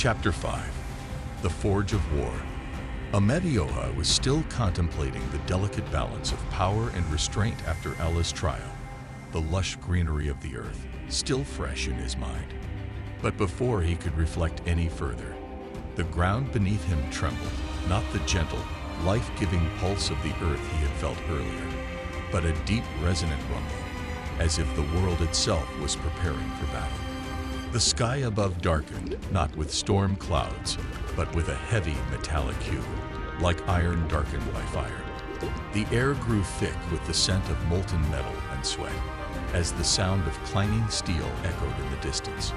Chapter 5. The Forge of War. Amadioha was still contemplating the delicate balance of power and restraint after Allah's trial, the lush greenery of the earth still fresh in his mind. But before he could reflect any further, the ground beneath him trembled, not the gentle, life-giving pulse of the earth he had felt earlier, but a deep, resonant rumble, as if the world itself was preparing for battle. The sky above darkened, not with storm clouds, but with a heavy metallic hue, like iron darkened by fire. The air grew thick with the scent of molten metal and sweat, as the sound of clanging steel echoed in the distance.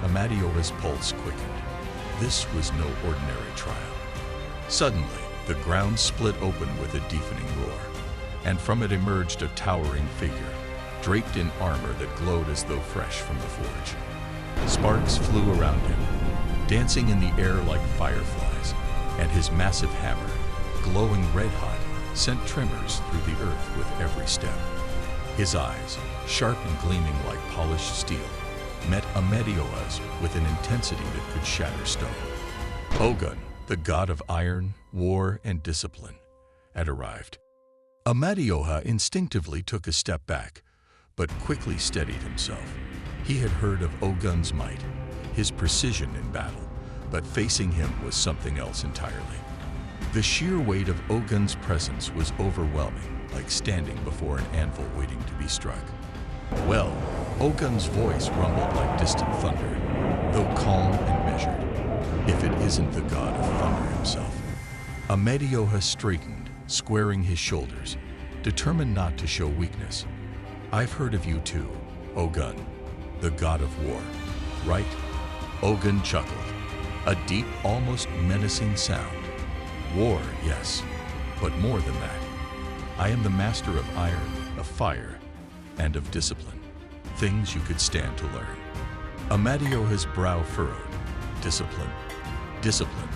Amadioha's pulse quickened. This was no ordinary trial. Suddenly, the ground split open with a deafening roar, and from it emerged a towering figure, draped in armor that glowed as though fresh from the forge. Sparks flew around him, dancing in the air like fireflies, and his massive hammer, glowing red-hot, sent tremors through the earth with every step. His eyes, sharp and gleaming like polished steel, met Amadioha's with an intensity that could shatter stone. Ogun, the god of iron, war, and discipline, had arrived. Amadioha instinctively took a step back, but quickly steadied himself. He had heard of Ogun's might, his precision in battle, but facing him was something else entirely. The sheer weight of Ogun's presence was overwhelming, like standing before an anvil waiting to be struck. Well, Ogun's voice rumbled like distant thunder, though calm and measured, if it isn't the god of thunder himself. Amadioha straightened, squaring his shoulders, determined not to show weakness. "I've heard of you too, Ogun, the god of war, right?" Ogun chuckled, a deep, almost menacing sound. "War, yes, but more than that. I am the master of iron, of fire, and of discipline, things you could stand to learn." Amadioha's brow furrowed. "Discipline, discipline,"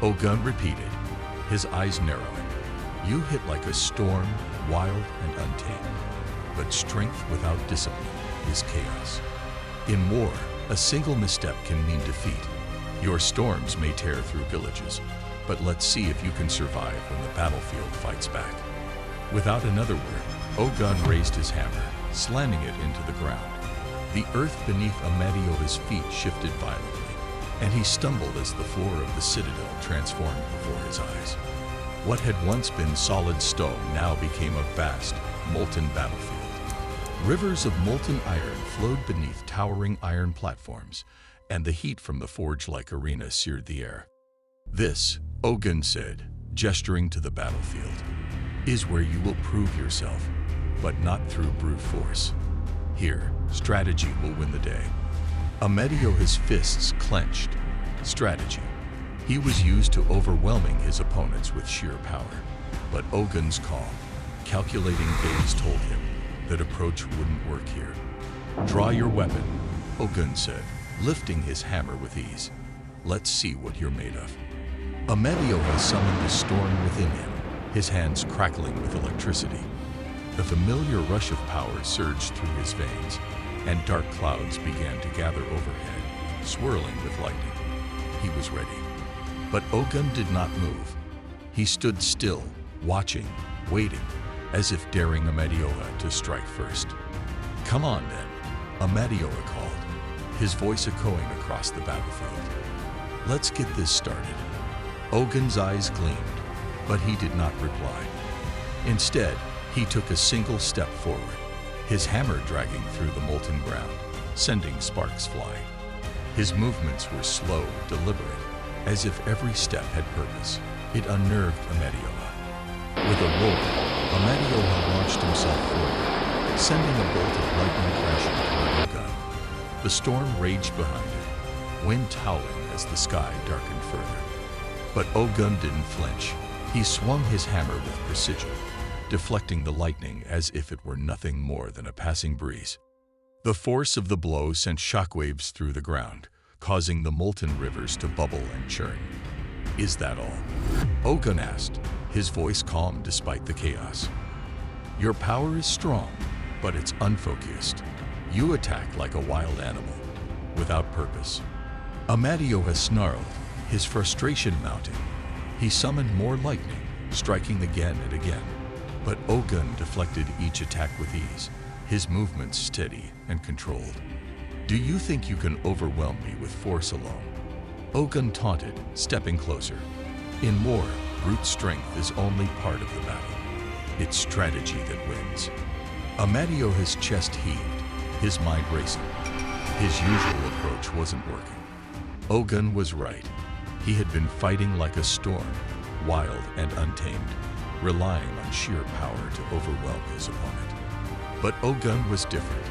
Ogun repeated, his eyes narrowing. "You hit like a storm, wild and untamed. But strength without discipline is chaos. In war, a single misstep can mean defeat. Your storms may tear through villages, but let's see if you can survive when the battlefield fights back." Without another word, Ogun raised his hammer, slamming it into the ground. The earth beneath Amadioha's feet shifted violently, and he stumbled as the floor of the citadel transformed before his eyes. What had once been solid stone now became a vast, molten battlefield. Rivers of molten iron flowed beneath towering iron platforms, and the heat from the forge-like arena seared the air. "This," Ogun said, gesturing to the battlefield, "is where you will prove yourself, but not through brute force. Here, strategy will win the day." Amadioha's fists clenched. Strategy. He was used to overwhelming his opponents with sheer power, but Ogun's calm, calculating gaze told him that approach wouldn't work here. "Draw your weapon," Ogun said, lifting his hammer with ease. "Let's see what you're made of." Amadioha summoned the storm within him, his hands crackling with electricity. The familiar rush of power surged through his veins, and dark clouds began to gather overhead, swirling with lightning. He was ready. But Ogun did not move. He stood still, watching, waiting, as if daring Amadioha to strike first. "Come on then," Amadioha called, his voice echoing across the battlefield. "Let's get this started." Ogun's eyes gleamed, but he did not reply. Instead, he took a single step forward, his hammer dragging through the molten ground, sending sparks flying. His movements were slow, deliberate, as if every step had purpose. It unnerved Amadioha. With a roar, Amadioha launched himself forward, sending a bolt of lightning crashing toward Ogun. The storm raged behind him, wind howling as the sky darkened further. But Ogun didn't flinch. He swung his hammer with precision, deflecting the lightning as if it were nothing more than a passing breeze. The force of the blow sent shockwaves through the ground, causing the molten rivers to bubble and churn. "Is that all?" Ogun asked, his voice calm despite the chaos. "Your power is strong, but it's unfocused. You attack like a wild animal, without purpose. Amadioha snarled, his frustration mounting. He summoned more lightning, striking again and again. But Ogun deflected each attack with ease, his movements steady and controlled. "Do you think you can overwhelm me with force alone?" Ogun taunted, stepping closer. In war, brute strength is only part of the battle. It's strategy that wins. Amadioha's chest heaved, his mind racing. His usual approach wasn't working. Ogun was right. He had been fighting like a storm, wild and untamed, relying on sheer power to overwhelm his opponent. But Ogun was different.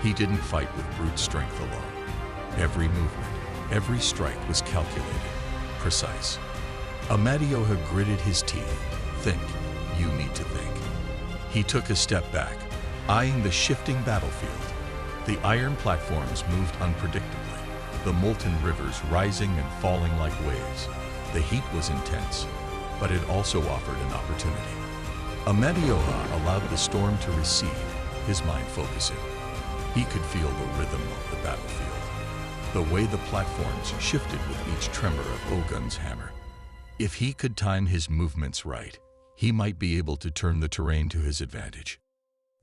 He didn't fight with brute strength alone. Every movement, every strike was calculated, precise. Amadioha gritted his teeth. "Think. You need to think." He took a step back, eyeing the shifting battlefield. The iron platforms moved unpredictably, the molten rivers rising and falling like waves. The heat was intense, but it also offered an opportunity. Amadioha allowed the storm to recede, his mind focusing. He could feel the rhythm of the battlefield, the way the platforms shifted with each tremor of Ogun's hammer. If he could time his movements right, he might be able to turn the terrain to his advantage.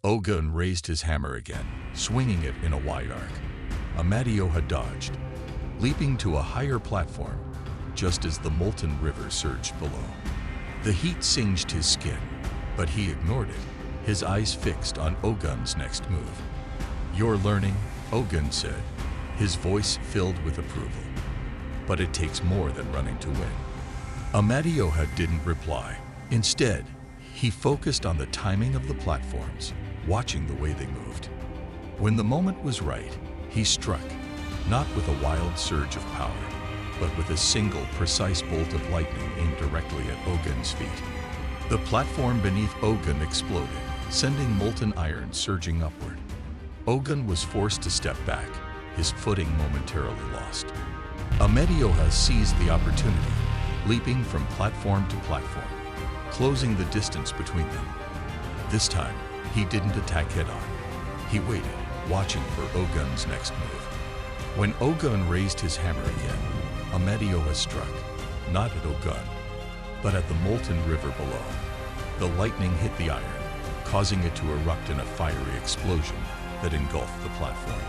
Ogun raised his hammer again, swinging it in a wide arc. Amadioha dodged, leaping to a higher platform, just as the molten river surged below. The heat singed his skin, but he ignored it, his eyes fixed on Ogun's next move. "You're learning," Ogun said, his voice filled with approval. "But it takes more than running to win." Amadioha didn't reply. Instead, he focused on the timing of the platforms, watching the way they moved. When the moment was right, he struck, not with a wild surge of power, but with a single precise bolt of lightning aimed directly at Ogun's feet. The platform beneath Ogun exploded, sending molten iron surging upward. Ogun was forced to step back, his footing momentarily lost. Amadioha seized the opportunity, leaping from platform to platform, closing the distance between them. This time, he didn't attack head-on. He waited, watching for Ogun's next move. When Ogun raised his hammer again, Amadioha struck, not at Ogun, but at the molten river below. The lightning hit the iron, causing it to erupt in a fiery explosion that engulfed the platform.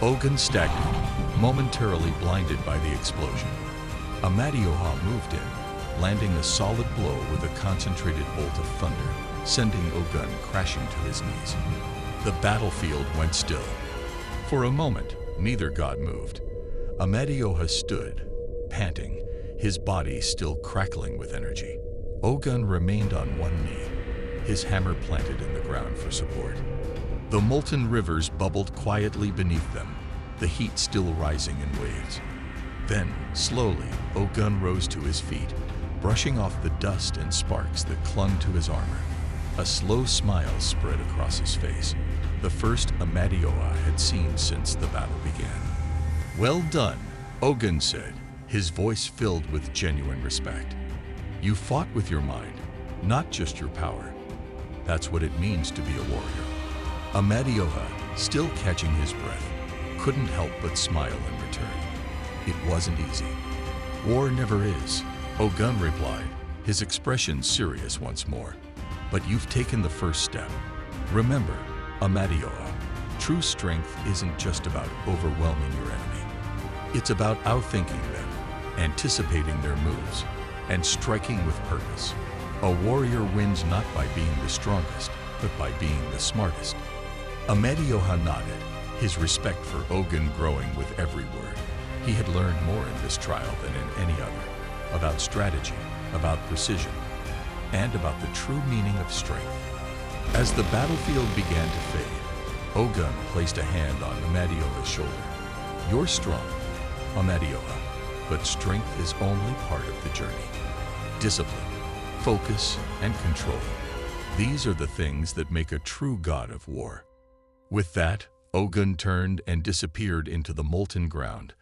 Ogun staggered, momentarily blinded by the explosion. Amadioha moved in, landing a solid blow with a concentrated bolt of thunder, sending Ogun crashing to his knees. The battlefield went still. For a moment, neither god moved. Amadioha stood, panting, his body still crackling with energy. Ogun remained on one knee, his hammer planted in the ground for support. The molten rivers bubbled quietly beneath them, the heat still rising in waves. Then, slowly, Ogun rose to his feet, brushing off the dust and sparks that clung to his armor. A slow smile spread across his face, the first Amadioha had seen since the battle began. "Well done," Ogun said, his voice filled with genuine respect. "You fought with your mind, not just your power. That's what it means to be a warrior." Amadioha, still catching his breath, couldn't help but smile in return. It wasn't easy. "War never is," Ogun replied, his expression serious once more. "But you've taken the first step. Remember, Amadioha, true strength isn't just about overwhelming your enemy. It's about outthinking them, anticipating their moves, and striking with purpose. A warrior wins not by being the strongest, but by being the smartest." Amadioha nodded, his respect for Ogun growing with every word. He had learned more in this trial than in any other, about strategy, about precision, and about the true meaning of strength. As the battlefield began to fade, Ogun placed a hand on Amadioha's shoulder. "You're strong, Amadioha, but strength is only part of the journey. Discipline, focus, and control. These are the things that make a true god of war." With that, Ogun turned and disappeared into the molten ground,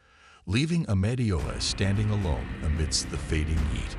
leaving Amadioha standing alone amidst the fading heat.